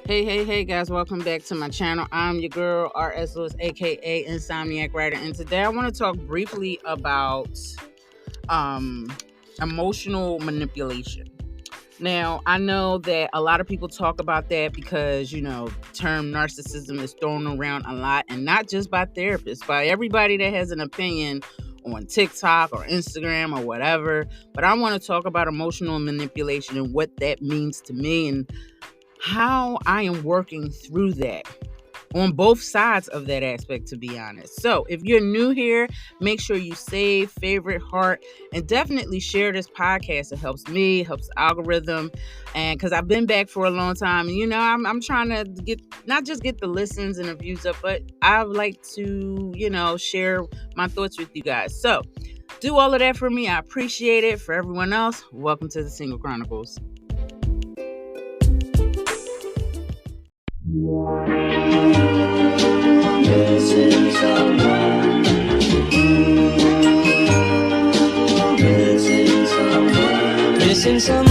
Hey guys, welcome back to my channel. I'm your girl, R.S. Lewis, aka Insomniac Writer, and today I want to talk briefly about um, emotional manipulation. Now, I know that a lot of people talk about that because, term narcissism is thrown around a lot, and not just by therapists, by everybody that has an opinion on TikTok or Instagram or whatever. But I want to talk about emotional manipulation and what that means to me and how I am working through that on both sides of that aspect, to be honest. So if you're new here, make sure you save, favorite, heart, and definitely share this podcast. It helps me, helps the algorithm. And because I've been back for a long time, and I'm trying to get not just get the listens and the views up, but I would like to, share my thoughts with you guys. So do all of that for me. I appreciate it. For everyone else, welcome to the Single Chronicles. Missing someone. Missing someone.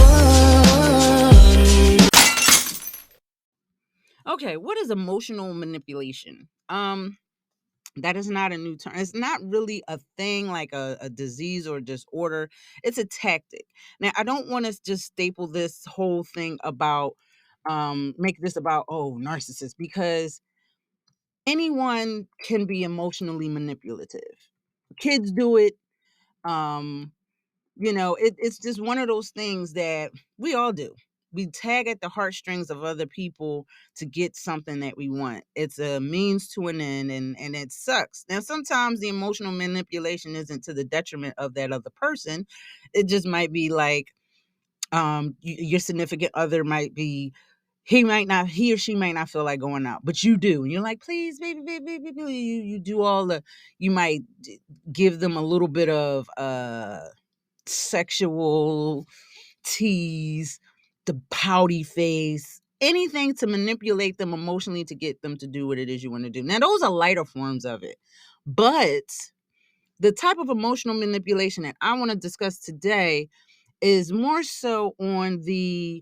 Okay, what is emotional manipulation? That is not a new term. It's not really a thing like a disease or disorder. It's a tactic. Now, I don't want to just staple this whole thing about make this about narcissists, because anyone can be emotionally manipulative. Kids do it. Um it's just one of those things that we all do. We tag at the heartstrings of other people to get something that we want. It's a means to an end, and it sucks. Now, sometimes the emotional manipulation isn't to the detriment of that other person. It just might be like your significant other might be, he or she might not feel like going out, but you do, and you're like, please, baby, baby, baby, baby. You do all the, you might give them a little bit of sexual tease, the pouty face, anything to manipulate them emotionally to get them to do what it is you want to do. Now, those are lighter forms of it. But the type of emotional manipulation that I want to discuss today is more so on the,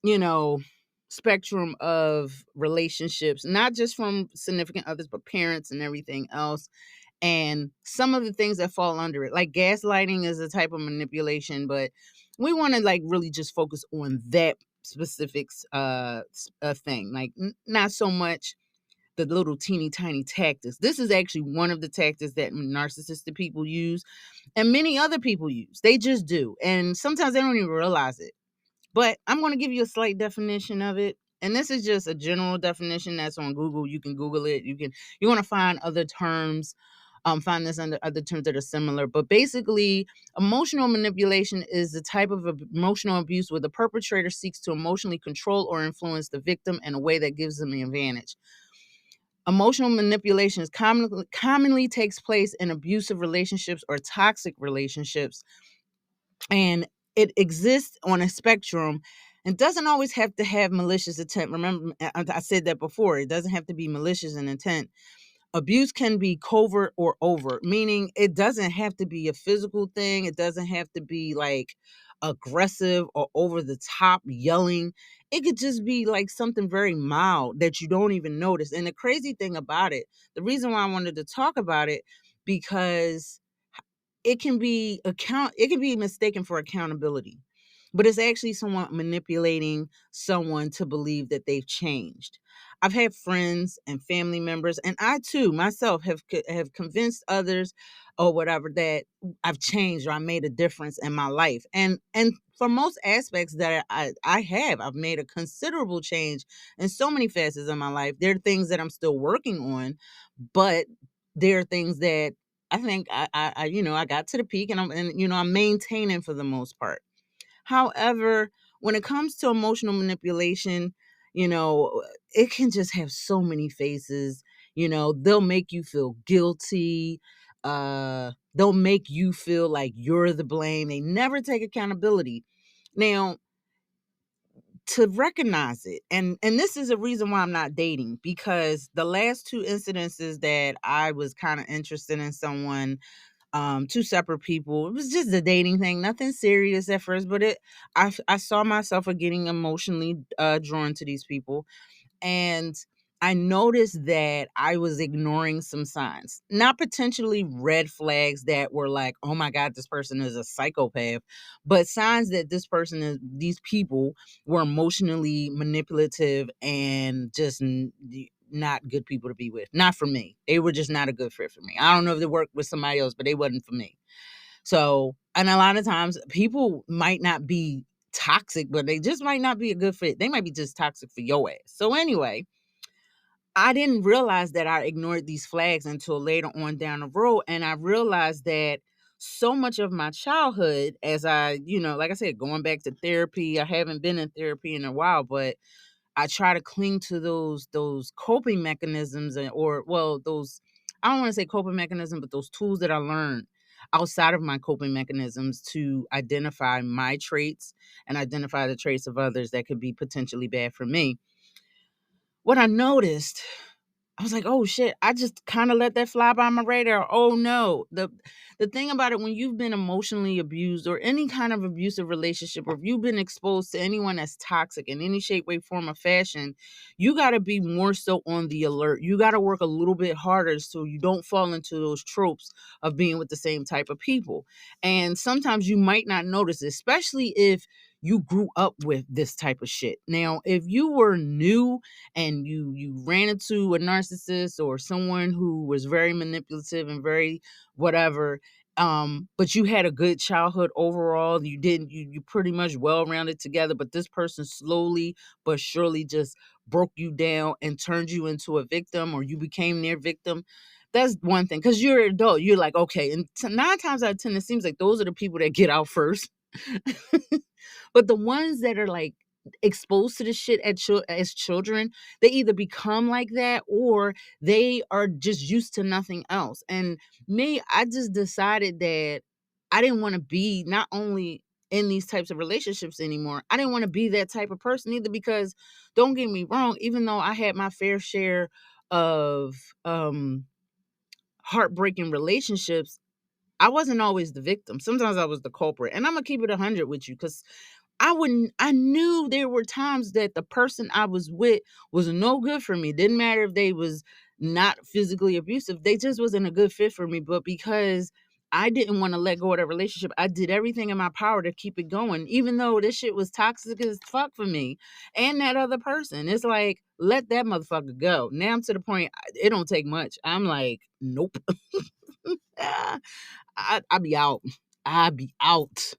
you know, spectrum of relationships, not just from significant others, but parents and everything else. And some of the things that fall under it, like gaslighting is a type of manipulation, but we want to like really just focus on that specific thing, like not so much the little teeny tiny tactics. This is actually one of the tactics that narcissistic people use and many other people use. They just do, and sometimes they don't even realize it. But I'm going to give you a slight definition of it. And this is just a general definition that's on Google. You can Google it. You want to find other terms, find this under other terms that are similar. But basically, emotional manipulation is the type of emotional abuse where the perpetrator seeks to emotionally control or influence the victim in a way that gives them the advantage. Emotional manipulation commonly takes place in abusive relationships or toxic relationships, and it exists on a spectrum and doesn't always have to have malicious intent. Remember, I said that before. It doesn't have to be malicious in intent. Abuse can be covert or overt, meaning it doesn't have to be a physical thing. It doesn't have to be like aggressive or over the top yelling. It could just be like something very mild that you don't even notice. And the crazy thing about it, the reason why I wanted to talk about it, because it can be mistaken for accountability, but it's actually someone manipulating someone to believe that they've changed. I've had friends and family members, and I too myself have convinced others or whatever that I've changed or I made a difference in my life. And for most aspects that I've made a considerable change in so many facets of my life. There are things that I'm still working on, but there are things that I think I got to the peak, and I'm maintaining for the most part. However, when it comes to emotional manipulation, it can just have so many faces. They'll make you feel guilty. They'll make you feel like you're the blame. They never take accountability. Now, to recognize it, and this is a reason why I'm not dating, because the last two incidences that I was kind of interested in someone, two separate people. It was just a dating thing, nothing serious at first, but I saw myself getting emotionally drawn to these people, and I noticed that I was ignoring some signs, not potentially red flags that were like, oh my God, this person is a psychopath, but signs that these people were emotionally manipulative and just not good people to be with. Not for me. They were just not a good fit for me. I don't know if they worked with somebody else, but they wasn't for me. So, and a lot of times people might not be toxic, but they just might not be a good fit. They might be just toxic for your ass. So anyway, I didn't realize that I ignored these flags until later on down the road. And I realized that so much of my childhood, as I, like I said, going back to therapy, I haven't been in therapy in a while, but I try to cling to those coping mechanisms or well, those I don't want to say coping mechanism, but those tools that I learned outside of my coping mechanisms to identify my traits and identify the traits of others that could be potentially bad for me. What I noticed, I was like, "Oh shit, I just kind of let that fly by my radar." Oh no. The thing about it, when you've been emotionally abused or any kind of abusive relationship, or if you've been exposed to anyone that's toxic in any shape, way, form, or fashion, you got to be more so on the alert. You got to work a little bit harder so you don't fall into those tropes of being with the same type of people. And sometimes you might not notice, especially if you grew up with this type of shit. Now, if you were new and you ran into a narcissist or someone who was very manipulative and very whatever, but you had a good childhood overall, you pretty much well rounded together, but this person slowly but surely just broke you down and turned you into a victim, or you became their victim. That's one thing, because you're an adult, you're like, okay, and 9 times out of 10 it seems like those are the people that get out first. But the ones that are like exposed to the shit as children, they either become like that or they are just used to nothing else. And me, I just decided that I didn't want to be not only in these types of relationships anymore. I didn't want to be that type of person either, because don't get me wrong, even though I had my fair share of heartbreaking relationships, I wasn't always the victim. Sometimes I was the culprit. And I'm gonna keep it 100 with you, because I knew there were times that the person I was with was no good for me. Didn't matter if they was not physically abusive. They just wasn't a good fit for me. But because I didn't want to let go of that relationship, I did everything in my power to keep it going, even though this shit was toxic as fuck for me and that other person. It's like, let that motherfucker go. Now I'm to the point, it don't take much. I'm like, nope. I be out. I be out.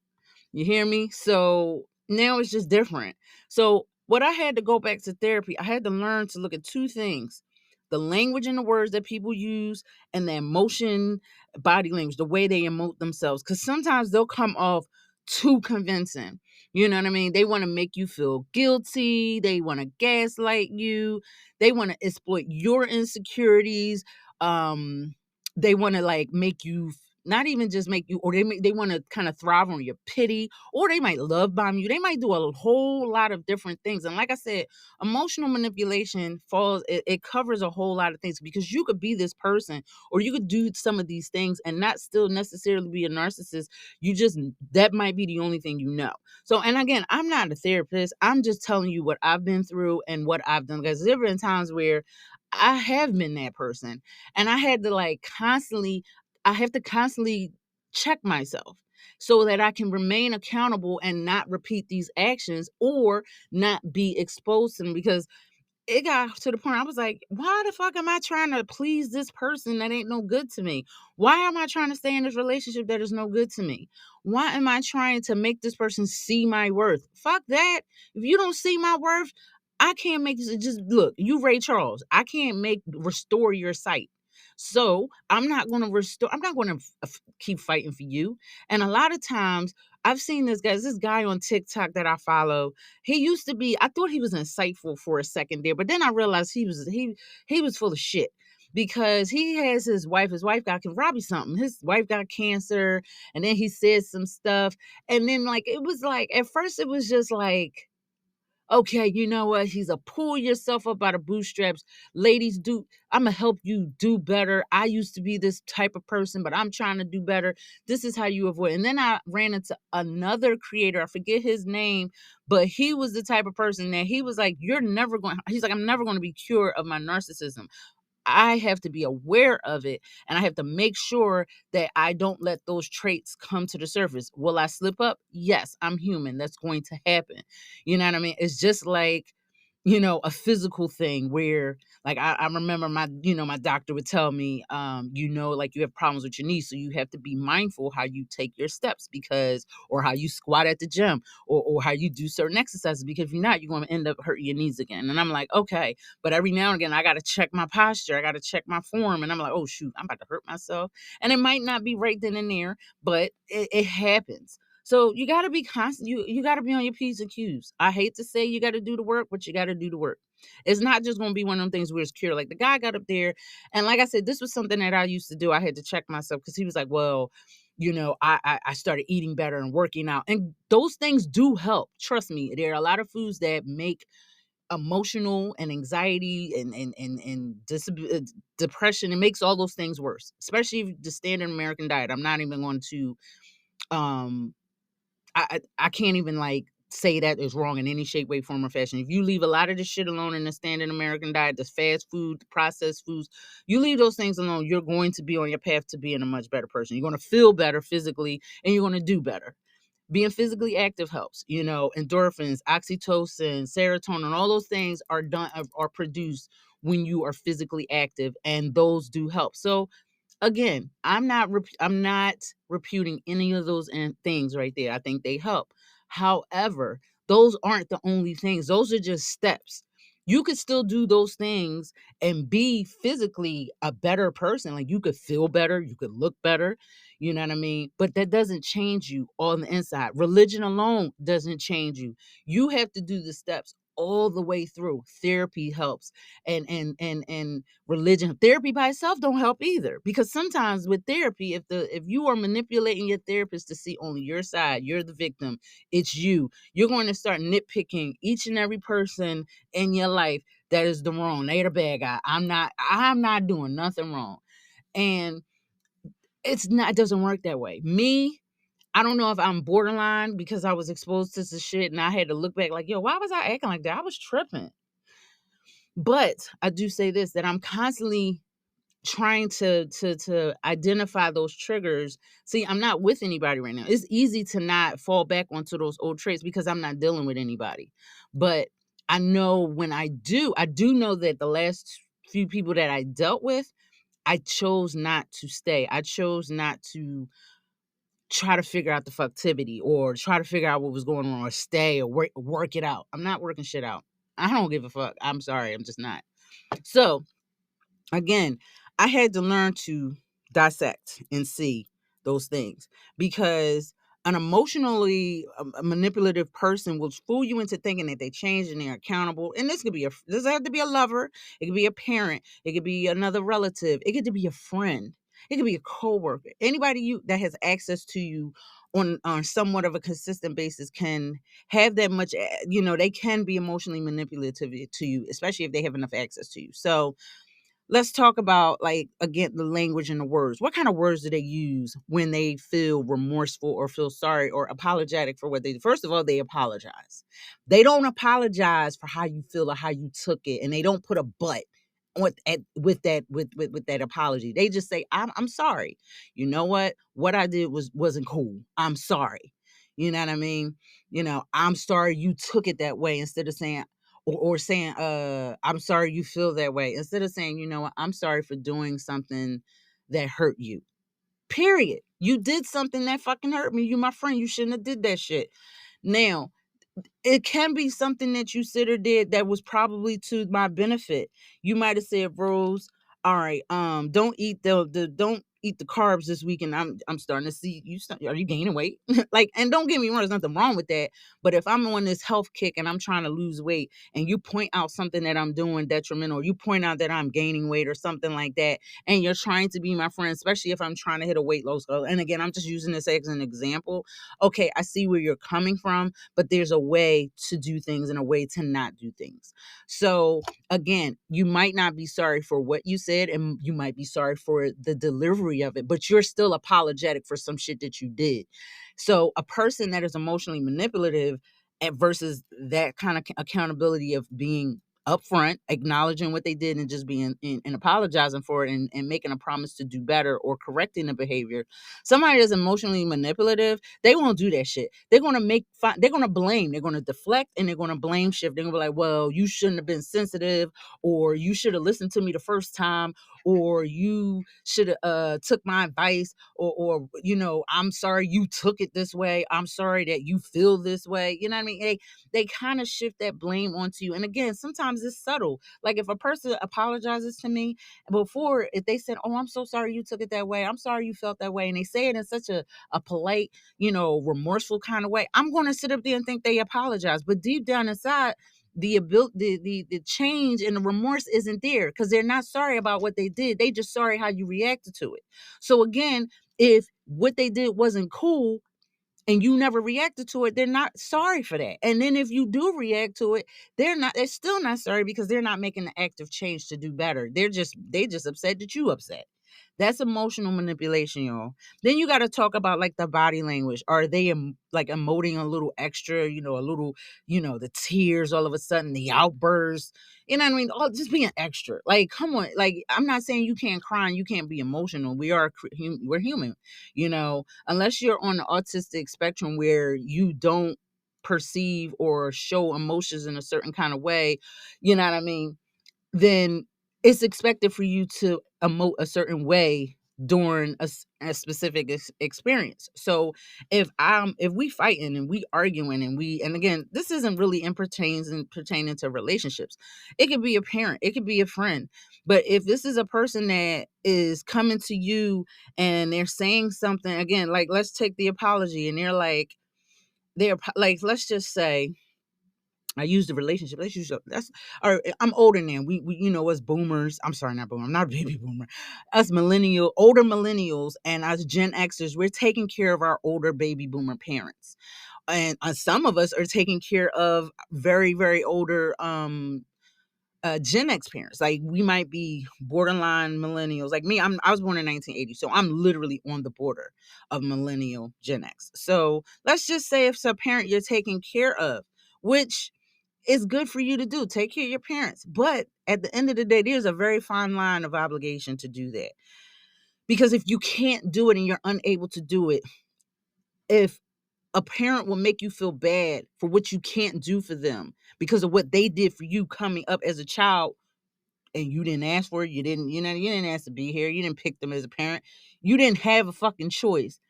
You hear me? So now it's just different. So what I had to go back to therapy, I had to learn to look at two things: the language and the words that people use, and the emotion, body language, the way they emote themselves. Because sometimes they'll come off too convincing. You know what I mean? They want to make you feel guilty. They want to gaslight you. They want to exploit your insecurities. Um, they want to like make you not even just make you, or they want to kind of thrive on your pity, or they might love bomb you. They might do a whole lot of different things. And like I said, emotional manipulation it covers a whole lot of things, because you could be this person, or you could do some of these things and not still necessarily be a narcissist. You just, that might be the only thing you know. So, and again, I'm not a therapist. I'm just telling you what I've been through and what I've done, because there have been times where I have been that person, and I have to constantly check myself so that I can remain accountable and not repeat these actions or not be exposed to them. Because it got to the point I was like, why the fuck am I trying to please this person that ain't no good to me? Why am I trying to stay in this relationship that is no good to me? Why am I trying to make this person see my worth? Fuck that. If you don't see my worth, I can't make this. Just look, you Ray Charles. I can't restore your sight. So I'm not going to keep fighting for you. And a lot of times I've seen this guy on TikTok that I follow. He used to be, I thought he was insightful for a second there, but then I realized he was full of shit, because he has his wife got Robbie something. His wife got cancer, and then he said some stuff. And then like it was like at first it was just like, Okay, you know what? He's a pull yourself up by the bootstraps. Ladies, I'm gonna help you do better. I used to be this type of person, but I'm trying to do better. This is how you avoid. And then I ran into another creator. I forget his name, but he was the type of person that he was like, he's like, I'm never gonna be cured of my narcissism. I have to be aware of it, and I have to make sure that I don't let those traits come to the surface. Will I slip up? Yes, I'm human. That's going to happen. You know what I mean? It's just like, a physical thing where, like, I remember my doctor would tell me, like, you have problems with your knees, so you have to be mindful how you take your steps, or how you squat at the gym, or how you do certain exercises, because if you're not, you're going to end up hurting your knees again. And I'm like, okay, but every now and again, I got to check my posture, I got to check my form, and I'm like, oh shoot, I'm about to hurt myself, and it might not be right then and there, but it happens. So you got to be constant. You got to be on your P's and Q's. I hate to say you got to do the work, but you got to do the work. It's not just going to be one of them things where it's cure. Like the guy got up there, and like I said, this was something that I used to do. I had to check myself because he was like, well, I started eating better and working out, and those things do help. Trust me, there are a lot of foods that make emotional and anxiety and depression. It makes all those things worse, especially the standard American diet. I'm not even going to um I can't even like say that is wrong in any shape, way, form, or fashion. If you leave a lot of this shit alone in the standard American diet, the fast food, the processed foods, you leave those things alone, you're going to be on your path to being a much better person. You're going to feel better physically, and you're going to do better. Being physically active helps. Endorphins, oxytocin, serotonin, all those things are produced when you are physically active, and those do help. So again, I'm not reputing any of those things right there. I think they help. However, those aren't the only things. Those are just steps. You could still do those things and be physically a better person. Like you could feel better, you could look better, you know what I mean? But that doesn't change you on the inside. Religion alone doesn't change you. You have to do the steps all the way through. Therapy helps. And religion, therapy by itself don't help either, because sometimes with therapy, if you are manipulating your therapist to see only your side, you're the victim, it's you're going to start nitpicking each and every person in your life that is the wrong. They the bad guy. I'm not doing nothing wrong. And it doesn't work that way. Me, I don't know if I'm borderline because I was exposed to this shit and I had to look back like, yo, why was I acting like that? I was tripping. But I do say this, that I'm constantly trying to identify those triggers. See, I'm not with anybody right now. It's easy to not fall back onto those old traits because I'm not dealing with anybody. But I know when I do know that the last few people that I dealt with, I chose not to stay. I chose not to try to figure out the fucktivity or try to figure out what was going on or stay or work it out. I'm not working shit out. I don't give a fuck. I'm sorry. I'm just not. So again, I had to learn to dissect and see those things, because an emotionally a manipulative person will fool you into thinking that they change and they're accountable. And this have to be a lover, it could be a parent, it could be another relative, it could be a friend, it could be a coworker. Anybody that has access to you on somewhat of a consistent basis can have that much. They can be emotionally manipulative to you, especially if they have enough access to you. So let's talk about, like, again, the language and the words. What kind of words do they use when they feel remorseful or feel sorry or apologetic for what they do? First of all, they apologize. They don't apologize for how you feel or how you took it, and they don't put a but with that apology. They just say, I'm sorry. You know what I did wasn't cool. I'm sorry. You know what I mean? I'm sorry you took it that way, instead of saying, or saying, I'm sorry you feel that way, instead of saying, you know what, I'm sorry for doing something that hurt you. Period. You did something that fucking hurt me. You my friend. You shouldn't have did that shit. Now, it can be something that you said or did that was probably to my benefit. You might have said, Rose, all right, don't eat the don't eat the carbs this week, and I'm starting to see you. Are you gaining weight? Like, and don't get me wrong, there's nothing wrong with that. But if I'm on this health kick and I'm trying to lose weight, and you point out something that I'm doing detrimental, or you point out that I'm gaining weight or something like that, and you're trying to be my friend, especially if I'm trying to hit a weight loss goal. And again, I'm just using this as an example. Okay, I see where you're coming from, but there's a way to do things and a way to not do things. So again, you might not be sorry for what you said, and you might be sorry for the delivery of it, but you're still apologetic for some shit that you did. So a person that is emotionally manipulative versus that kind of accountability of being upfront, acknowledging what they did and just being and apologizing for it, and making a promise to do better or correcting the behavior. Somebody that's emotionally manipulative, they won't do that shit. They're going to make fun, they're going to blame, they're going to deflect, and they're going to blame shift. They're going to be like, well, you shouldn't have been sensitive, or you should have listened to me the first time, or you should have took my advice, or I'm sorry you took it this way, I'm sorry that you feel this way. You know what I mean? They kind of shift that blame onto you. And again, sometimes it's subtle. Like if a person apologizes to me before, if they said, oh, I'm so sorry you took it that way, I'm sorry you felt that way, and they say it in such a polite, remorseful kind of way, I'm going to sit up there and think they apologize. But deep down inside, the ability, the change and the remorse isn't there, because they're not sorry about what they did. They just sorry how you reacted to it. So again, if what they did wasn't cool and you never reacted to it, they're not sorry for that. And then if you do react to it, they're still not sorry, because they're not making the active change to do better. They just upset that you upset. That's emotional manipulation, y'all. Then you got to talk about like the body language. Are they like emoting a little extra, a little, the tears all of a sudden, the outbursts, you know what I mean? All just being extra. Like, come on. Like, I'm not saying you can't cry and you can't be emotional. We're human, unless you're on the autistic spectrum where you don't perceive or show emotions in a certain kind of way, you know what I mean? Then it's expected for you to emote a certain way during a specific experience. So if we fighting and we arguing and again, this isn't really pertaining to relationships. It could be a parent, it could be a friend. But if this is a person that is coming to you and they're saying something, again, like let's take the apology, and they're like, let's just say, I use the relationship. Let's use that's or I'm older now. We us boomers. I'm sorry, not boomer. I'm not a baby boomer. Us older millennials, and us Gen Xers, we're taking care of our older baby boomer parents, and some of us are taking care of very very older Gen X parents. Like we might be borderline millennials. Like me, I was born in 1980, so I'm literally on the border of millennial Gen X. So let's just say if it's a parent you're taking care of, which is good for you to do, take care of your parents. But at the end of the day, there's a very fine line of obligation to do that. Because if you can't do it and you're unable to do it, if a parent will make you feel bad for what you can't do for them because of what they did for you coming up as a child, and you didn't ask for it, you didn't ask to be here, you didn't pick them as a parent, you didn't have a fucking choice,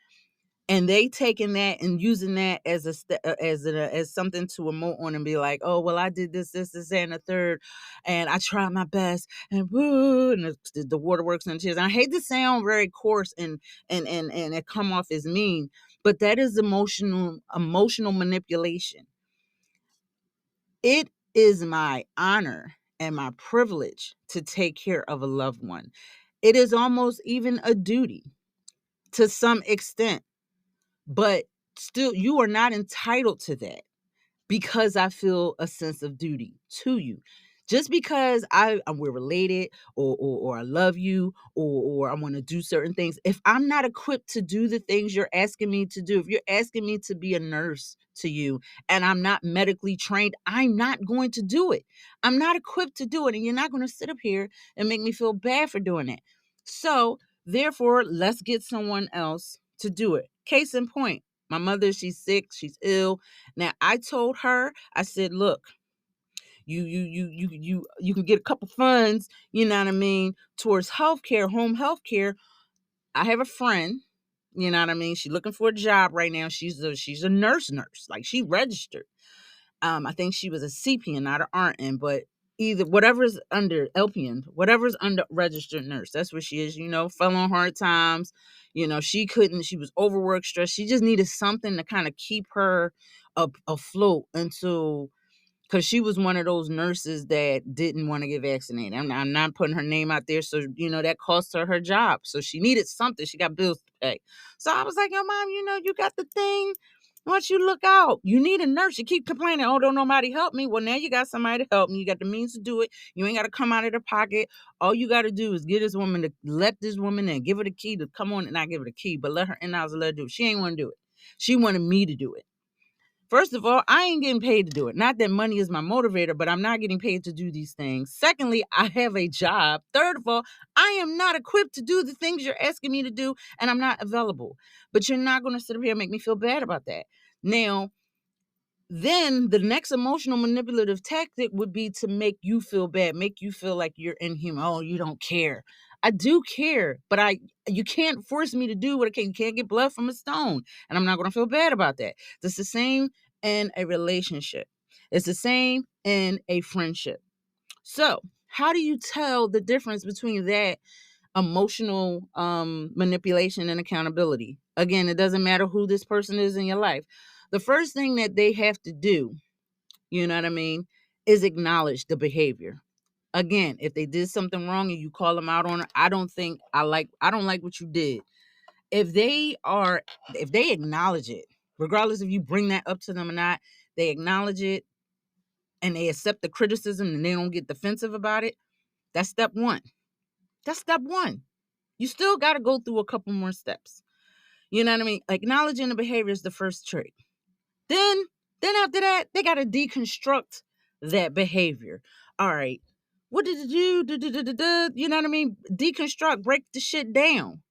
and they taking that and using that as as something to emote on and be like, oh well, I did this and the third, and I tried my best, and woo, and the waterworks and tears. And I hate to sound very coarse and it come off as mean, but that is emotional manipulation. It is my honor and my privilege to take care of a loved one. It is almost even a duty to some extent, but still, you are not entitled to that because I feel a sense of duty to you. Just because we're related, or I love you, or I want to do certain things. If I'm not equipped to do the things you're asking me to do, if you're asking me to be a nurse to you and I'm not medically trained, I'm not going to do it. I'm not equipped to do it, and you're not going to sit up here and make me feel bad for doing it. So therefore, let's get someone else to do it. Case in point, my mother, she's sick, she's ill. Now I told her, I said, look, you can get a couple funds, you know what I mean, towards healthcare, home healthcare. I have a friend, you know what I mean. She's looking for a job right now. She's a nurse, like she registered. I think she was a CPN, not an RN, but either whatever's under LPN, whatever's under registered nurse. That's what she is, fell on hard times. She was overworked, stressed. She just needed something to kind of keep her afloat until, because she was one of those nurses that didn't want to get vaccinated. I'm not putting her name out there. So, that cost her job. So she needed something. She got bills to pay. So I was like, yo, mom, you got the thing. Why don't you look out? You need a nurse. You keep complaining, oh, don't nobody help me. Well, now you got somebody to help me. You got the means to do it. You ain't got to come out of the pocket. All you got to do is get this woman to let this woman in, give her the key to come on, and not give her the key, but let her in the house and let her do it. She ain't want to do it. She wanted me to do it. First of all, I ain't getting paid to do it. Not that money is my motivator, but I'm not getting paid to do these things. Secondly, I have a job. Third of all, I am not equipped to do the things you're asking me to do, and I'm not available. But you're not going to sit up here and make me feel bad about that. Now, then the next emotional manipulative tactic would be to make you feel bad, make you feel like you're inhuman. Oh, you don't care. I do care, but you can't force me to do what I can. You can't get blood from a stone, and I'm not going to feel bad about that. It's the same in a relationship. It's the same in a friendship. So, how do you tell the difference between that emotional manipulation and accountability? Again, it doesn't matter who this person is in your life. The first thing that they have to do, you know what I mean, is acknowledge the behavior. Again, if they did something wrong and you call them out on it, I don't like what you did. If they acknowledge it, regardless if you bring that up to them or not, they acknowledge it and they accept the criticism and they don't get defensive about it. That's step one. That's step one. You still got to go through a couple more steps. You know what I mean? Acknowledging the behavior is the first trick. Then after that, they got to deconstruct that behavior. All right. What did you do? You know what I mean? Deconstruct, break the shit down.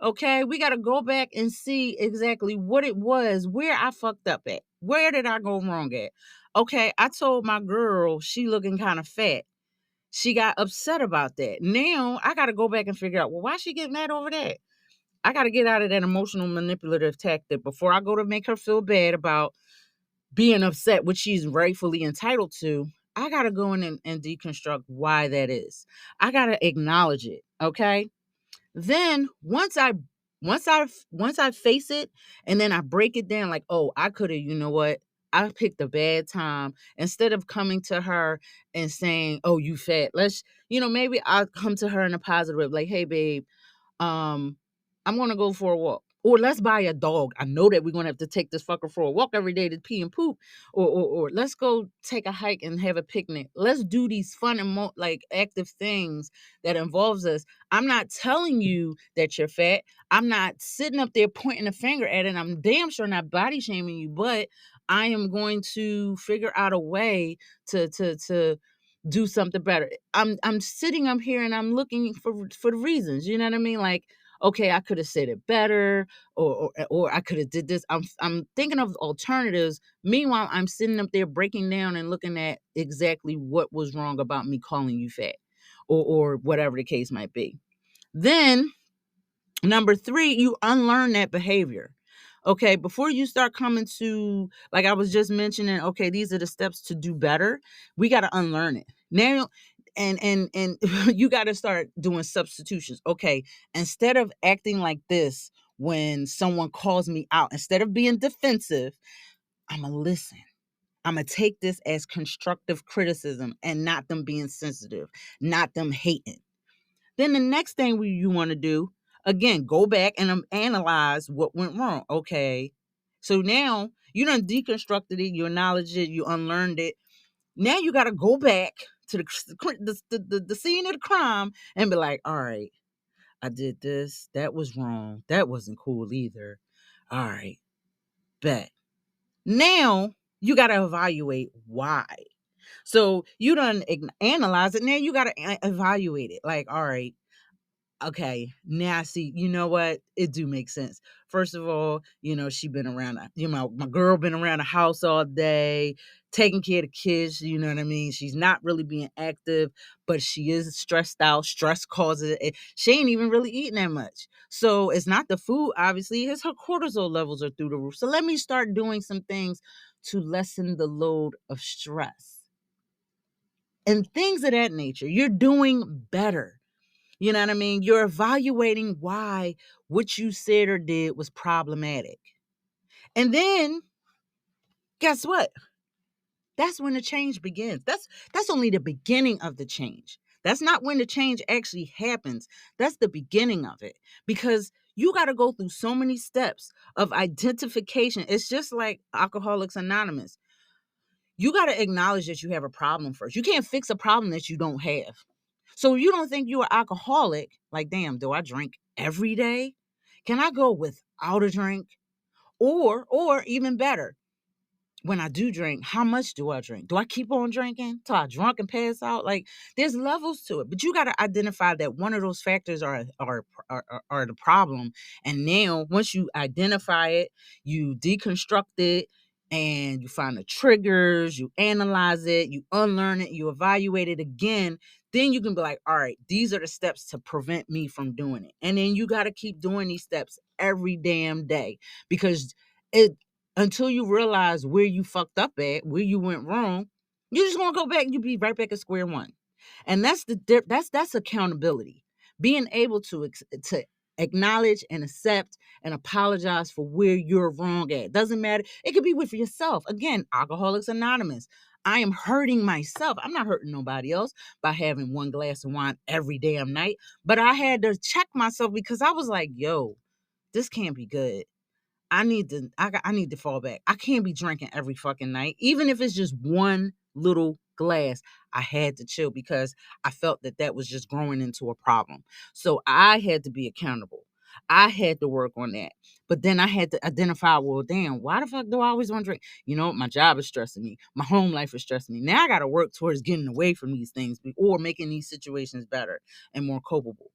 Okay. We got to go back and see exactly what it was, where I fucked up at. Where did I go wrong at? Okay. I told my girl she looking kind of fat. She got upset about that. Now I got to go back and figure out, well, why she getting mad over that? I got to get out of that emotional manipulative tactic before I go to make her feel bad about being upset, which she's rightfully entitled to. I got to go in and deconstruct why that is. I got to acknowledge it. Okay. Then once I face it and then I break it down like, oh, I could have, you know what? I picked a bad time. Instead of coming to her and saying, oh, you fat, maybe I'll come to her in a positive, like, hey, babe, um, I'm gonna go for a walk. Or let's buy a dog. I know that we're gonna have to take this fucker for a walk every day to pee and poop. Or let's go take a hike and have a picnic. Let's do these fun and active things that involves us. I'm not telling you that you're fat. I'm not sitting up there pointing a finger at it. I'm damn sure not body shaming you, but I am going to figure out a way to do something better. I'm sitting up here and I'm looking for the reasons. You know what I mean? Like, okay, I could have said it better, or I could have did this. I'm thinking of alternatives. Meanwhile, I'm sitting up there breaking down and looking at exactly what was wrong about me calling you fat, or whatever the case might be. Then number 3, you unlearn that behavior. Okay, before you start coming to, like I was just mentioning, okay, these are the steps to do better. We got to unlearn it. Now, and you got to start doing substitutions. Okay, instead of acting like this when someone calls me out, instead of being defensive, I'm going to listen. I'm going to take this as constructive criticism and not them being sensitive, not them hating. Then the next thing you want to do, again, go back and analyze what went wrong. Okay. So now you done deconstructed it, you acknowledged it, you unlearned it. Now you got to go back to the scene of the crime and be like, all right, I did this. That was wrong. That wasn't cool either. All right, bet. Now you got to evaluate why. So you done analyze it. Now you got to evaluate it. Like, all right, okay, now I see, you know what? It do make sense. First of all, she been around, my girl been around the house all day, taking care of the kids, you know what I mean? She's not really being active, but she is stressed out. Stress causes it. She ain't even really eating that much. So it's not the food, obviously, it's her cortisol levels are through the roof. So let me start doing some things to lessen the load of stress. and things of that nature. You're doing better. You know what I mean? You're evaluating why what you said or did was problematic. And then guess what? That's when the change begins. That's only the beginning of the change. That's not when the change actually happens. That's the beginning of it. Because you got to go through so many steps of identification. It's just like Alcoholics Anonymous. You got to acknowledge that you have a problem first. You can't fix a problem that you don't have. So you don't think you're an alcoholic, like, damn, do I drink every day? Can I go without a drink? Or even better, when I do drink, how much do I drink? Do I keep on drinking till I drunk and pass out? Like, there's levels to it, but you got to identify that one of those factors are the problem. And now, once you identify it, you deconstruct it, and you find the triggers, you analyze it, you unlearn it, you evaluate it again. Then you can be like, all right, these are the steps to prevent me from doing it. And then you got to keep doing these steps every damn day, because it until you realize where you fucked up at, where you went wrong, you're just gonna go back and you be right back at square one. And that's accountability. Being able to acknowledge and accept and apologize for where you're wrong at. Doesn't matter. It could be with yourself. Again, Alcoholics Anonymous. I am hurting myself. I'm not hurting nobody else by having one glass of wine every damn night. But I had to check myself because I was like, yo, this can't be good. I need to fall back. I can't be drinking every fucking night, even if it's just one little glass. I had to chill because I felt that was just growing into a problem. So I had to be accountable. I had to work on that. But then I had to identify, well, damn, why the fuck do I always want to drink? You know, my job is stressing me. My home life is stressing me. Now I got to work towards getting away from these things or making these situations better and more copable.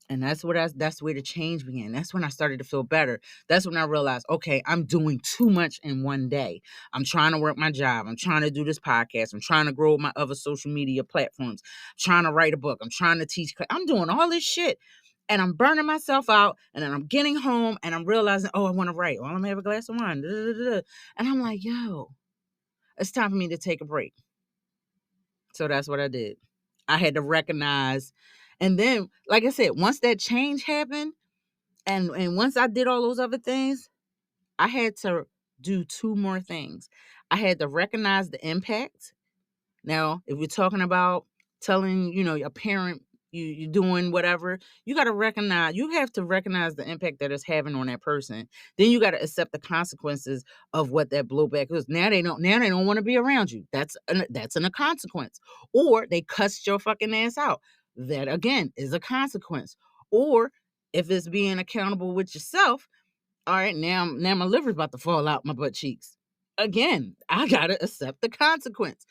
And that's where the change began. That's when I started to feel better. That's when I realized, okay, I'm doing too much in one day. I'm trying to work my job. I'm trying to do this podcast. I'm trying to grow my other social media platforms. I'm trying to write a book. I'm trying to teach. I'm doing all this shit. And I'm burning myself out. And then I'm getting home and I'm realizing, oh, I want to write. Well, I'm gonna have a glass of wine. And I'm like, yo, it's time for me to take a break. So that's what I did. I had to recognize. And then, like I said, once that change happened, and once I did all those other things, I had to do two more things. I had to recognize the impact. Now, if we're talking about telling, a parent you're doing whatever, you have to recognize the impact that it's having on that person. Then you got to accept the consequences of what that blowback is. Now they don't want to be around you. That's a consequence. Or they cussed your fucking ass out. That again is a consequence. Or if it's being accountable with yourself, all right, now my liver's about to fall out my butt cheeks. Again, I gotta accept the consequence.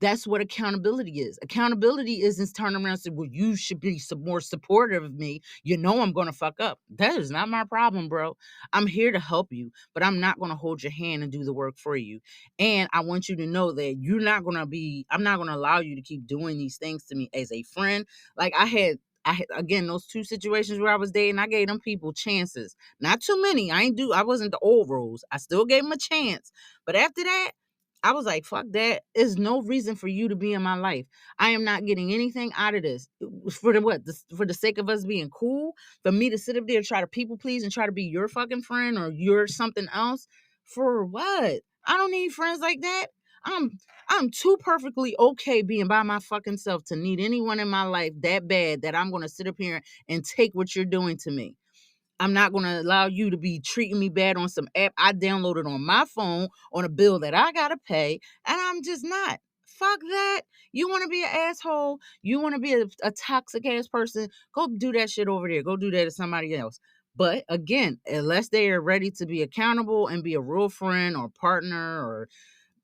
That's what accountability is. Accountability isn't turning around and say, well, you should be more supportive of me. You know I'm going to fuck up. That is not my problem, bro. I'm here to help you, but I'm not going to hold your hand and do the work for you. And I want you to know that I'm not going to allow you to keep doing these things to me as a friend. Like again, those two situations where I was dating, I gave them people chances. Not too many. I wasn't the old rules. I still gave them a chance. But after that, I was like, fuck that. There's no reason for you to be in my life. I am not getting anything out of this. For the what? For the sake of us being cool? For me to sit up there and try to people please and try to be your fucking friend or you're something else? For what? I don't need friends like that. I'm I'm too perfectly okay being by my fucking self to need anyone in my life that bad that I'm gonna sit up here and take what you're doing to me. I'm not going to allow you to be treating me bad on some app I downloaded on my phone on a bill that I got to pay. And I'm just not. Fuck that. You want to be an asshole? You want to be a toxic ass person? Go do that shit over there. Go do that to somebody else. But again, unless they are ready to be accountable and be a real friend or partner or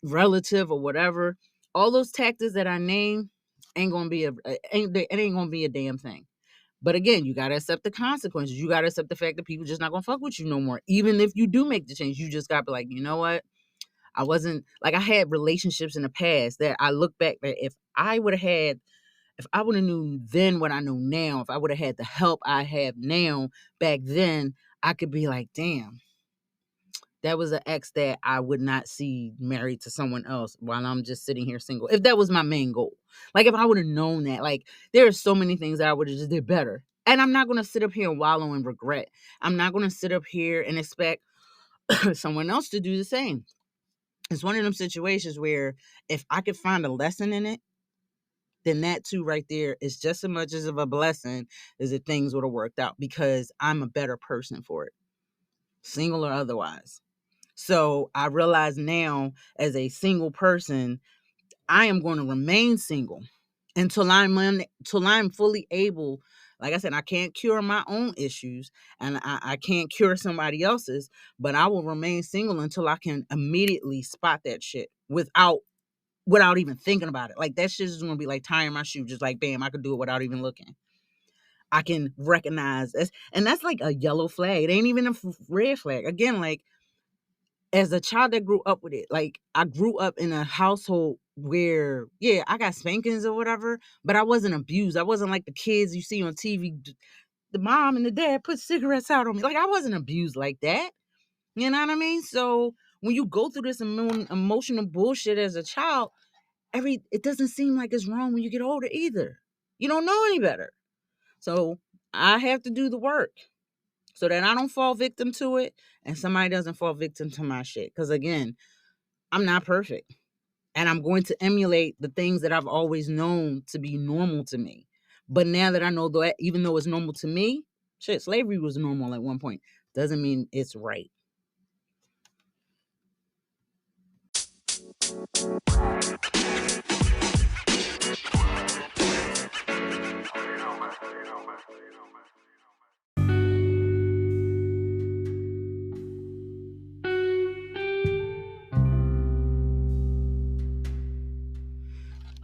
relative or whatever, all those tactics that I name ain't gonna be it ain't gonna be a damn thing. But again, you gotta accept the consequences. You gotta accept the fact that people just not gonna fuck with you no more. Even if you do make the change, you just gotta be like, you know what? I wasn't like I had relationships in the past that I look back that if I would have knew then what I know now, if I would have had the help I have now back then, I could be like, damn, That was an ex that I would not see married to someone else while I'm just sitting here single. If that was my main goal. Like if I would have known that, like there are so many things that I would have just did better. And I'm not going to sit up here and wallow in regret. I'm not going to sit up here and expect someone else to do the same. It's one of them situations where if I could find a lesson in it, then that too right there is just as much as of a blessing as if things would have worked out because I'm a better person for it, single or otherwise. So I realize now as a single person, I am going to remain single until I'm fully able. Like I said, I can't cure my own issues and I can't cure somebody else's, but I will remain single until I can immediately spot that shit without even thinking about it. Like that shit is gonna be like tying my shoe, just like bam, I could do it without even looking. I can recognize this, and that's like a yellow flag. It ain't even a red flag. Again, like as a child that grew up with it, like I grew up in a household where, yeah, I got spankings or whatever, but I wasn't abused. I wasn't like the kids you see on TV. The mom and the dad put cigarettes out on me. Like I wasn't abused like that. You know what I mean? So when you go through this emotional bullshit as a child, it doesn't seem like it's wrong when you get older either. You don't know any better. So I have to do the work so that I don't fall victim to it and somebody doesn't fall victim to my shit. Because again, I'm not perfect. And I'm going to emulate the things that I've always known to be normal to me. But now that I know that, even though it's normal to me, shit, slavery was normal at one point. Doesn't mean it's right.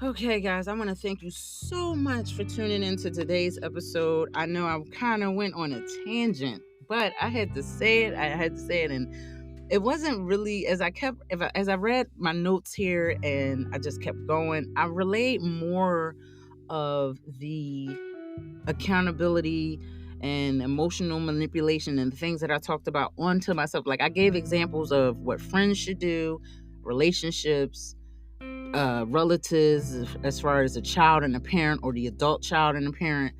Okay, guys, I want to thank you so much for tuning into today's episode. I know I kind of went on a tangent, but I had to say it. And it wasn't really as I read my notes here and I just kept going. I relate more of the accountability and emotional manipulation and the things that I talked about onto myself. Like I gave examples of what friends should do, relationships, relatives, as far as a child and a parent, or the adult child and a parent.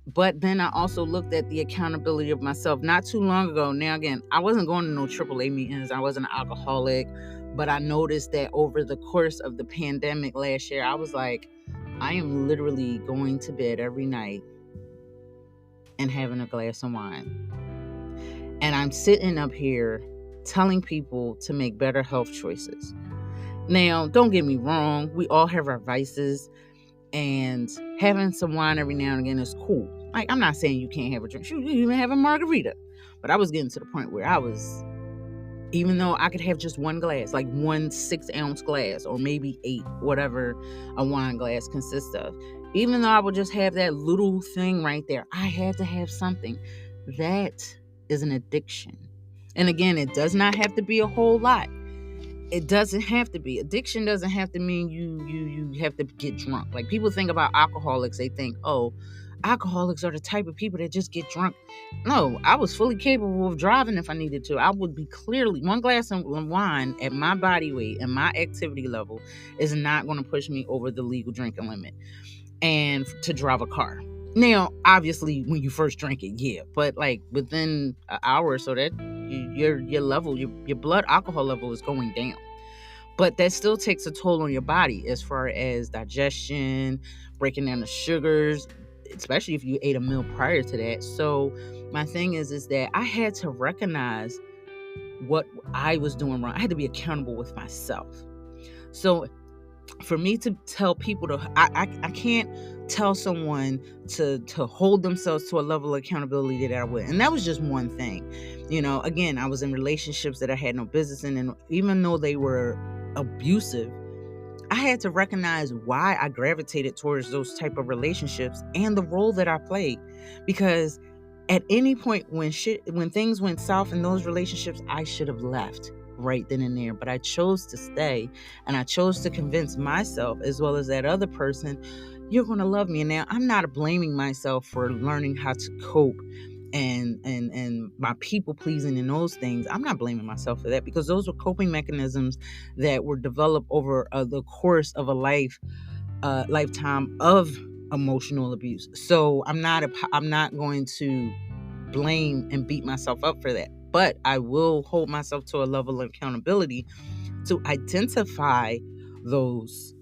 But then I also looked at the accountability of myself not too long ago. Now, again, I wasn't going to no AAA meetings. I wasn't an alcoholic, but I noticed that over the course of the pandemic last year, I was like, I am literally going to bed every night and having a glass of wine. And I'm sitting up here telling people to make better health choices. Now, don't get me wrong. We all have our vices, and having some wine every now and again is cool. Like, I'm not saying you can't have a drink. You can even have a margarita. But I was getting to the point where even though I could have just one glass, like 1 6-ounce glass, or maybe 8, whatever a wine glass consists of, even though I would just have that little thing right there, I had to have something. That is an addiction. And again, it does not have to be a whole lot. It doesn't have to be. Addiction doesn't have to mean you have to get drunk. Like people think about alcoholics, they think, oh, alcoholics are the type of people that just get drunk. No, I was fully capable of driving if I needed to. I would be clearly, one glass of wine at my body weight and my activity level is not going to push me over the legal drinking limit and to drive a car. Now, obviously, when you first drink it, yeah, but like within an hour or so, that your level, your blood alcohol level is going down. But that still takes a toll on your body as far as digestion, breaking down the sugars, especially if you ate a meal prior to that. So my thing is that I had to recognize what I was doing wrong. I had to be accountable with myself. So for me to tell people I can't tell someone to hold themselves to a level of accountability that I would. And that was just one thing. Again, I was in relationships that I had no business in, and even though they were abusive, I had to recognize why I gravitated towards those type of relationships and the role that I played. Because at any point when things went south in those relationships, I should have left right then and there, but I chose to stay, and I chose to convince myself as well as that other person, you're going to love me. And now I'm not blaming myself for learning how to cope and my people pleasing and those things, I'm not blaming myself for that, because those were coping mechanisms that were developed over the course of a lifetime of emotional abuse. So I'm not going to blame and beat myself up for that, but I will hold myself to a level of accountability to identify those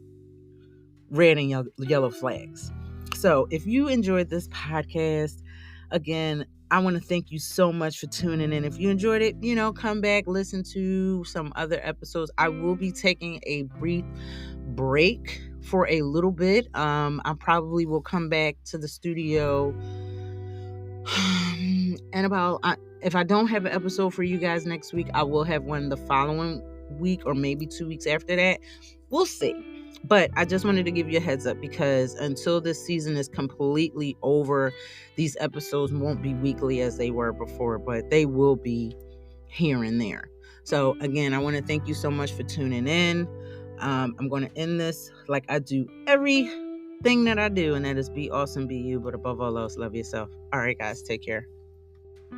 red and yellow flags. So if you enjoyed this podcast, again, I want to thank you so much for tuning in. If you enjoyed it, come back, listen to some other episodes. I will be taking a brief break for a little bit. I probably will come back to the studio and if I don't have an episode for you guys next week, I will have one the following week or maybe 2 weeks after that. We'll see. But I just wanted to give you a heads up, because until this season is completely over, these episodes won't be weekly as they were before, but they will be here and there. So again, I want to thank you so much for tuning in. I'm going to end this like I do everything that I do, and that is be awesome, be you, but above all else, love yourself. All right, guys, take care. I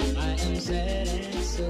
am sad and so